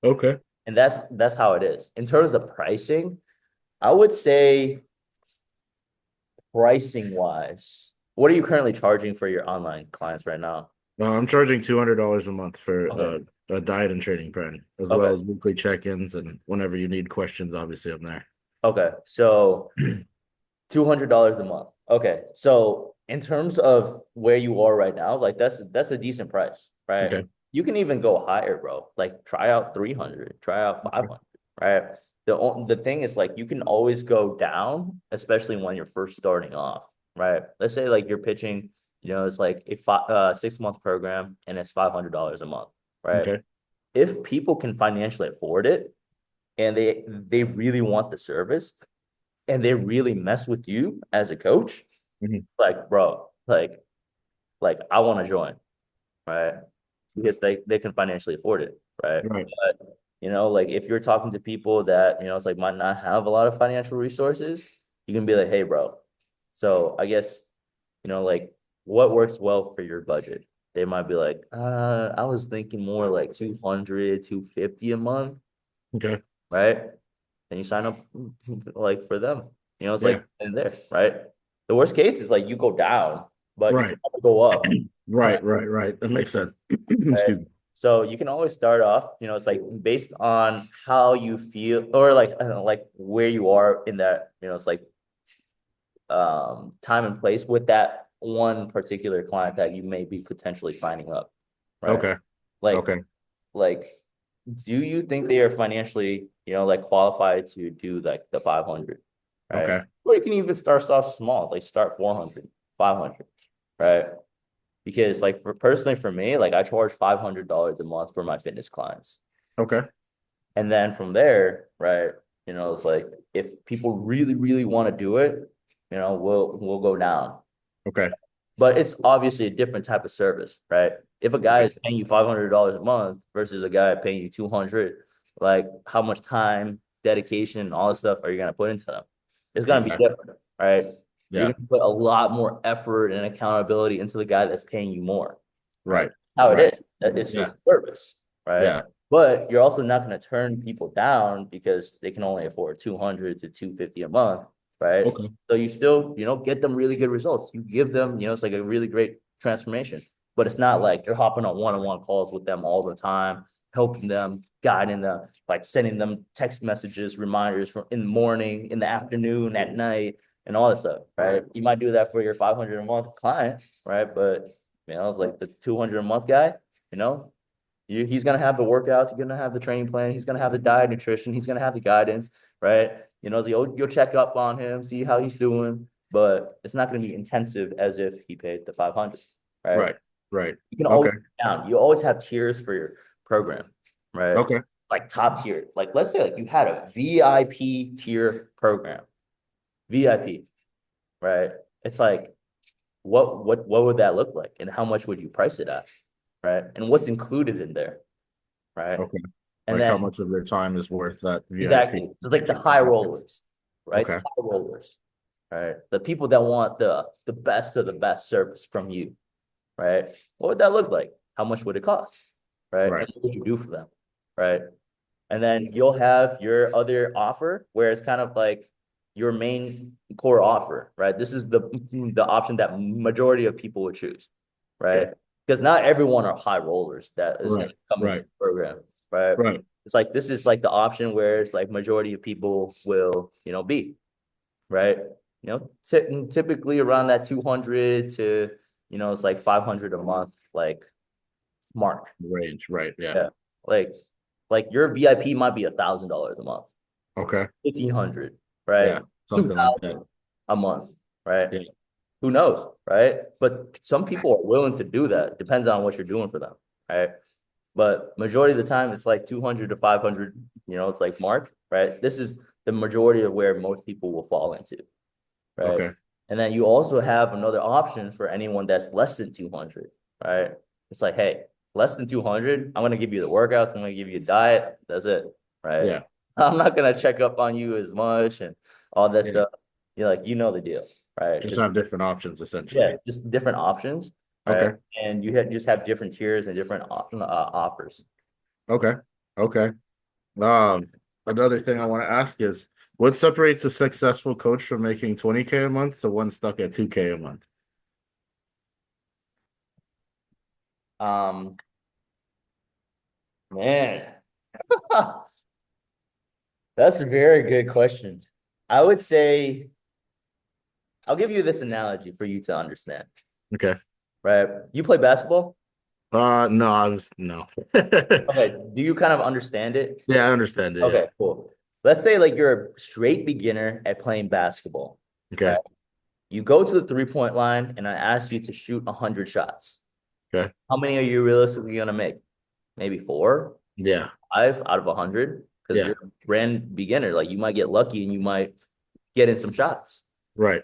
Okay. And that's how it is. In terms of pricing, I would say pricing wise, what are you currently charging for your online clients right now? I'm charging $200 a month for Okay. a diet and training plan, as well Okay. as weekly check-ins, and whenever you need questions, obviously I'm there. Okay. So $200 a month. Okay. So in terms of where you are right now, like that's a decent price, right? Okay. You can even go higher, bro. Like try out 300, try out 500, right? The thing is like you can always go down, especially when you're first starting off, right? Let's say like you're pitching, it's like a 6 month program and it's $500 a month, right? Okay. If people can financially afford it, and they really want the service and they really mess with you as a coach, Mhm. like bro, like I want to join, right? Because they can financially afford it, right? Right. But like if you're talking to people that it's like might not have a lot of financial resources, you can be like, hey, bro. So I guess like what works well for your budget? They might be like, I was thinking more like 200, 250 a month, Okay. right? And you sign up like for them. It's Yeah. like in there, right? The worst case is like you go down, but you can Right. go up, right? Right. Right. Right. That makes sense. Right. Excuse me. So you can always start off, it's like based on how you feel or like I don't know, like where you are in that, it's like time and place with that one particular client that you may be potentially signing up, right? Okay. Like Okay. like do you think they are financially, like qualified to do like the 500, right? Okay. Or you can even start off small, like start 400, 500, right? Because like for me, like I charge $500 a month for my fitness clients. Okay. And then from there, right, it's like if people really, really want to do it, we'll go down. Okay. But it's obviously a different type of service, right? If a guy Right. is paying you $500 a month versus a guy paying you 200, like how much time, dedication, and all this stuff are you gonna put into them? It's gonna be Exactly. different, right? You're Yeah. gonna put a lot more effort and accountability into the guy that's paying you more, right? Right. How it Right. is. It's Yeah. just service, right? Yeah. But you're also not gonna turn people down because they can only afford 200 to 250 a month, right? Okay. So you still, get them really good results. You give them, it's like a really great transformation. But it's not like you're hopping on one-on-one calls with them all the time, helping them, guiding them, like sending them text messages, reminders from in the morning, in the afternoon, at night, and all that stuff, right? You might do that for your 500 a month client, right? But it's like the 200 a month guy, you know, he's gonna have the workouts, he's gonna have the training plan, he's gonna have the diet, nutrition, he's gonna have the guidance, right? So you'll check up on him, see how he's doing, but it's not gonna be intensive as if he paid the 500, right? Right. Right. You can always Okay. down. You always have tiers for your program, right? Okay. Like top tier. Like let's say like you had a VIP tier program, VIP, right? It's like what would that look like, and how much would you price it at, right? And what's included in there, right? Okay. And Like how then much of their time is worth that VIP? exactly, so like the high rollers, right? The Okay. high rollers, right? The people that want the best of the best service from you, right? What would that look like? How much would it cost, right? Right. And what would you do for them, right? And then you'll have your other offer where it's kind of like your main core offer, right? This is the option that majority of people would choose, right? Okay. Because not everyone are high rollers that is going Right. to come into Right. the program, right? Right. It's like this is like the option where it's like majority of people will, be, right? Typically around that 200 to, it's like 500 a month, like mark. Range. Right. Yeah. Yeah. Like, like your VIP might be $1,000 a month, Okay. 1,500, right? Yeah. Something like that. 2,000 a month, right? Yeah. Who knows, right? But some people are willing to do that. Depends on what you're doing for them, right? But majority of the time, it's like 200 to 500, it's like mark, right? This is the majority of where most people will fall into, right? Okay. And then you also have another option for anyone that's less than 200, right? It's like, hey, less than 200, I'm going to give you the workouts, I'm going to give you a diet, that's it, right? Yeah. I'm not going to check up on you as much and all that Yeah. stuff. You're like, the deal, right? Just Just, have different options yeah, essentially. just different options, right? Okay. And you just have different tiers and different offers. Okay. Okay. Um, Another thing I want to ask is what separates a successful coach from making 20K a month to one stuck at 2K a month? Um, Man, that's a very good question. I would say I'll give you this analogy for you to understand, Okay. right? You play basketball? No, I was no. Okay. Do you kind of understand it? Yeah, I understand it. Yeah. Okay, cool. Let's say like you're a straight beginner at playing basketball, Okay. right? You go to the three-point line and I ask you to shoot 100 shots. Okay. How many are you realistically gonna make? Maybe four, Yeah. five out of 100. because Yeah. you're a brand beginner. Like you might get lucky and you might get in some shots. Right.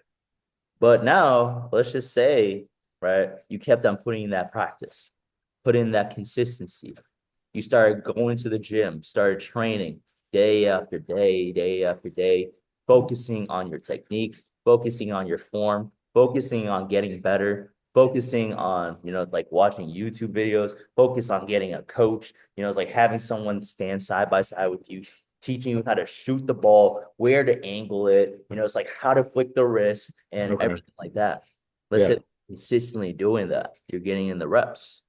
But now let's just say, right, you kept on putting in that practice, put in that consistency. You started going to the gym, started training day after day, day after day, focusing on your technique, focusing on your form, focusing on getting better, focusing on, like watching YouTube videos, focus on getting a coach, it's like having someone stand side by side with you, teaching you how to shoot the ball, where to angle it, it's like how to flick the wrist and Okay. everything like that. Let's Yeah. say consistently doing that, you're getting in the reps.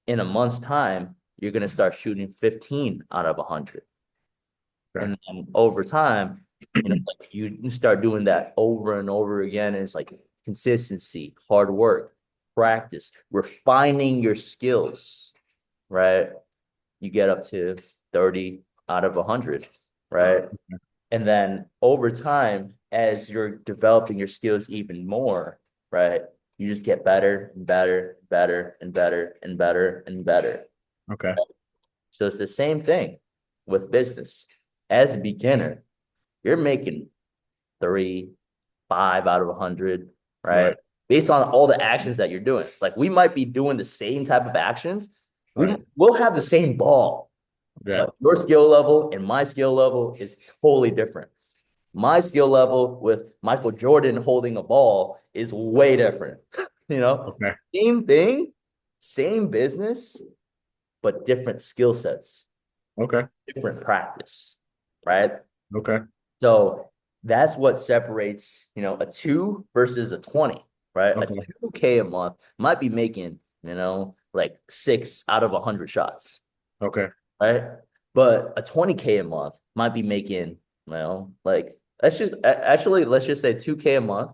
In a month's time, you're going to start shooting 15 out of 100. Okay. And then over time, like you start doing that over and over again. And it's like consistency, hard work, practice, refining your skills, right? You get up to 30 out of 100, right? And then over time, as you're developing your skills even more, right? You just get better and better, better and better and better and better. Okay. So it's the same thing with business. As a beginner, you're making 3, 5 out of 100, right? Right. Based on all the actions that you're doing. Like we might be doing the same type of actions. Right. We'll have the same ball, Yeah. but your skill level and my skill level is totally different. My skill level with Michael Jordan holding a ball is way different. Okay. Same thing, same business, but different skill sets, Okay. different practice, right? Okay. So that's what separates, a 2 versus a 20, right? A Okay. 2K a month might be making, like 6 out of 100 shots, Okay. right? But a 20K a month might be making, like let's just say 2K a month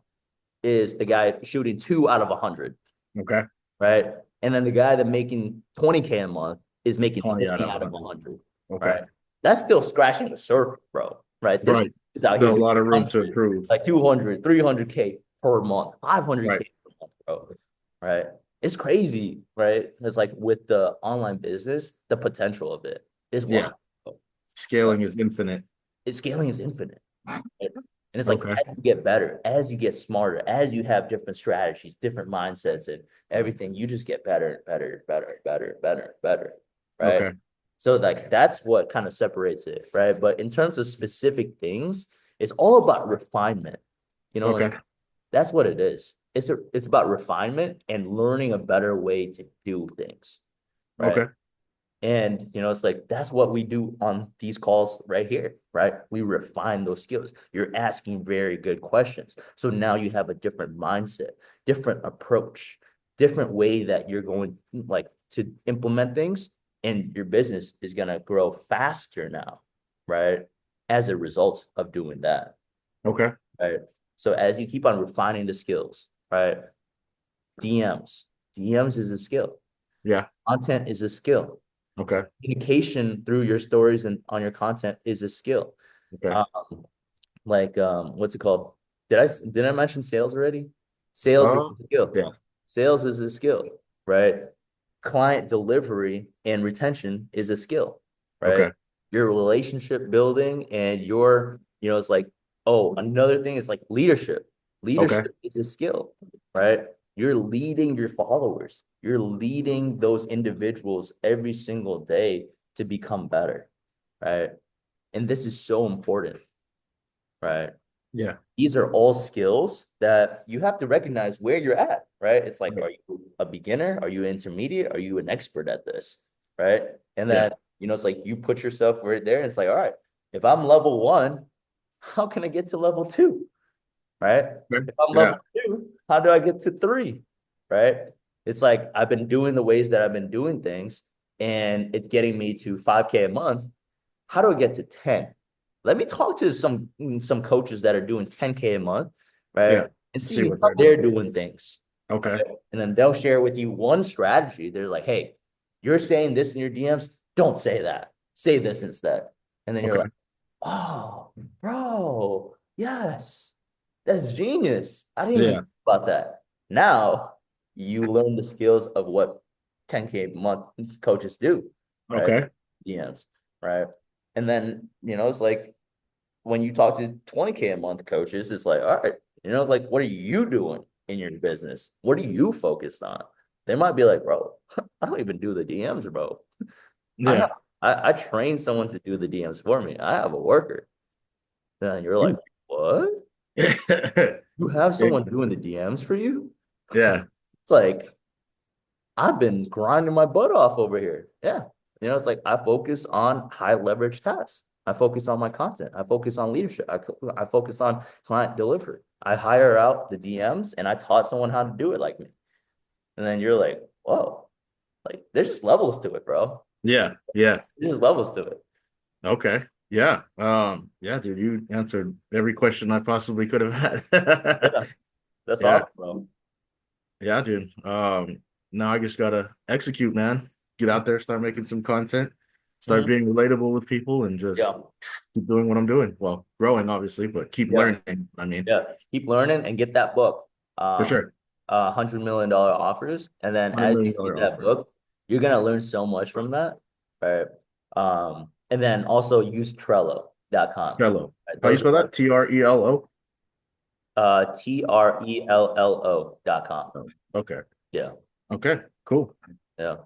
is the guy shooting 2 out of 100, Okay. right? And then the guy that making 20K a month is making 20 out 50 of out of 100. 100, Okay. right? That's still scratching the surface, bro, right? This Right. is out Still here a doing lot of room to 100, improve. like 200, 300K per month, 500K Right. per month, bro, right? It's crazy, right? It's like with the online business, the potential of it is Yeah. wild, bro, right? Scaling is infinite. Scaling is infinite. Right? And it's like Okay. as you get better, as you get smarter, as you have different strategies, different mindsets, and everything, you just get better, better, better, better, better, better, right? Okay. So like that's what kind of separates it, right? But in terms of specific things, it's all about refinement. Okay. That's what it is. It's about refinement and learning a better way to do things, right? Okay. And it's like that's what we do on these calls right here, right? We refine those skills. You're asking very good questions. So now you have a different mindset, different approach, different way that you're going like to implement things, and your business is gonna grow faster now, right? As a result of doing that, Okay. right? So as you keep on refining the skills, right? DMs, DMs is a skill. Yeah. Content is a skill. Okay. Communication through your stories and on your content is a skill. Okay. Um, what's it called? Did I mention sales already? Sales is Uh, a skill. yeah. Sales is a skill, right? Client delivery and retention is a skill, right? Okay. Your relationship building and it's like, oh, another thing is like leadership. Okay. Leadership is a skill, right? You're leading your followers. You're leading those individuals every single day to become better, right? And this is so important, right? Yeah. These are all skills that you have to recognize where you're at, right? It's like, Right. are you a beginner? Are you intermediate? Are you an expert at this, right? And Yeah. then, it's like you put yourself right there. And it's like, all right, if I'm level 1, how can I get to level 2, right? Okay. If I'm Yeah. level 2, how do I get to 3, right? It's like I've been doing the ways that I've been doing things, and it's getting me to 5K a month. How do I get to 10? Let me talk to some coaches that are doing 10K a month, Yeah. right? And See see what how they're they're doing. doing things. Okay. And then they'll share with you one strategy. They're like, hey, you're saying this in your DMs. Don't say that. Say this instead. And then you're Okay. like, oh, bro, yes, that's genius. I didn't even Yeah. think about that. Now you learn the skills of what 10K a month coaches do, right? Okay. DMs, right? And then, it's like when you talk to 20K a month coaches, it's like, all right, it's like, what are you doing in your business? What are you focused on? They might be like, bro, I don't even do the DMs, bro. I have Yeah. I train someone to do the DMs for me. I have a worker. Then you're like, what? You have someone doing the DMs for you? Yeah. It's like I've been grinding my butt off over here. Yeah. It's like I focus on high leverage tasks. I focus on my content. I focus on leadership. I focus on client delivery. I hire out the DMs and I taught someone how to do it like me. And then you're like, whoa, like there's just levels to it, bro. Yeah. Yeah. There's levels to it. Okay. Yeah. Yeah, dude, you answered every question I possibly could have had. Yeah, that's Yeah. awesome, bro. Yeah, dude. Now I just gotta execute, man. Get out there, start making some content, start Mhm. being relatable with people, and Yeah. just keep doing what I'm doing. Well, growing, obviously, but keep Yeah. learning. I mean, Yeah. Keep learning and get that book. for Um, sure. $100 million offers. And then $100 as you million read dollar that offer. book, you're gonna learn so much from that. Right. And then also use Trello.com. Trello. Right? How you Those spell are that? Trelo? Trello.com. Oh, okay. Yeah. Okay. Cool. Yeah.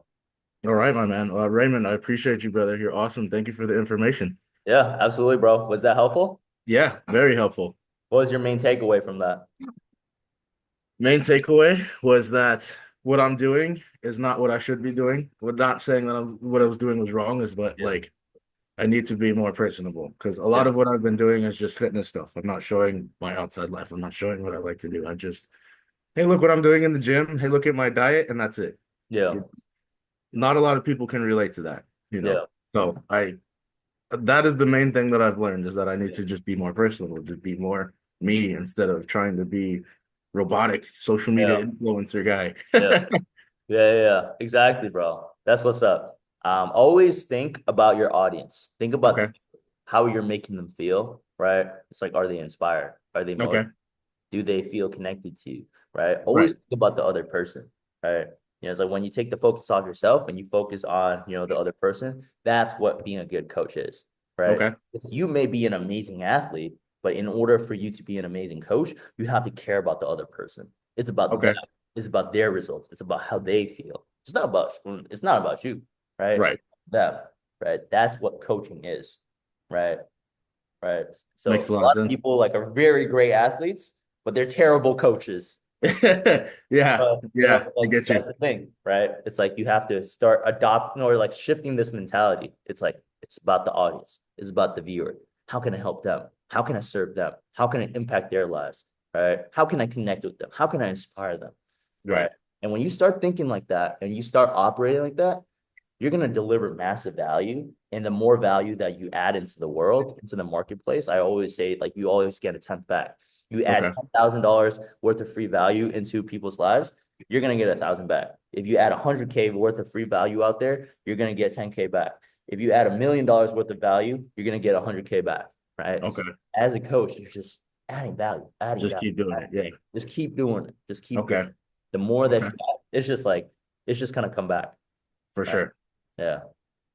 All right, my man. Raymond, I appreciate you, brother. You're awesome. Thank you for the information. Yeah, absolutely, bro. Was that helpful? Yeah, very helpful. What was your main takeaway from that? Main takeaway was that what I'm doing is not what I should be doing. We're not saying that what I was doing was wrong, is but Yeah. like I need to be more personable because a lot Yeah. of what I've been doing is just fitness stuff. I'm not showing my outside life. I'm not showing what I like to do. I just, hey, look what I'm doing in the gym. Hey, look at my diet, and that's it. Yeah. You- Not a lot of people can relate to that, you know. Yeah. So I that is the main thing that I've learned is that I need to just be more personable, just be more me instead of trying to be robotic social media Yeah. influencer guy. Yeah. Yeah, yeah, yeah. Exactly, bro. That's what's up. Always think about your audience. Think about Okay. how you're making them feel, right? It's like, are they inspired? Are they Okay. motivated? Do they feel connected to you, right? Always Right. think about the other person, right? It's like when you take the focus off yourself and you focus on, the other person, that's what being a good coach is, right? Okay. Because you may be an amazing athlete, but in order for you to be an amazing coach, you have to care about the other person. It's about them. Okay. It's about their results. It's about how they feel. It's not about you, right? Right. Them, right? That's what coaching is, right? Right. Makes So a a lot of lot of sense. people like are very great athletes, but they're terrible coaches. Yeah. Yeah. I Like get that's you. the thing, right? It's like you have to start adopting or like shifting this mentality. It's like it's about the audience, it's about the viewer. How can I help them? How can I serve them? How can I impact their lives? Right? How can I connect with them? How can I inspire them? Right. Right. And when you start thinking like that and you start operating like that, you're going to deliver massive value. And the more value that you add into the world, into the marketplace, I always say, like, you always get a tenth back. You add Okay. $10,000 worth of free value into people's lives, you're going to get 1,000 back. If you add 100K worth of free value out there, you're going to get 10K back. If you add $1 million worth of value, you're going to get 100K back. Right. So Okay. as a coach, you're just adding value, adding Just value, keep doing it. adding Yeah. value. Just keep doing it. Just keep doing Okay. it. The more that Okay. you add, it's just going to come back. For Right. sure. Yeah.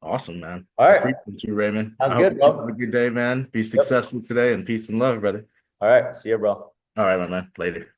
Awesome, man. All I right. appreciate you, Raymond. I Sounds hope good, you keep having bro. a good day, man. Be Yep. successful today and peace and love, brother. All right. See you, bro. All right, my man. Later.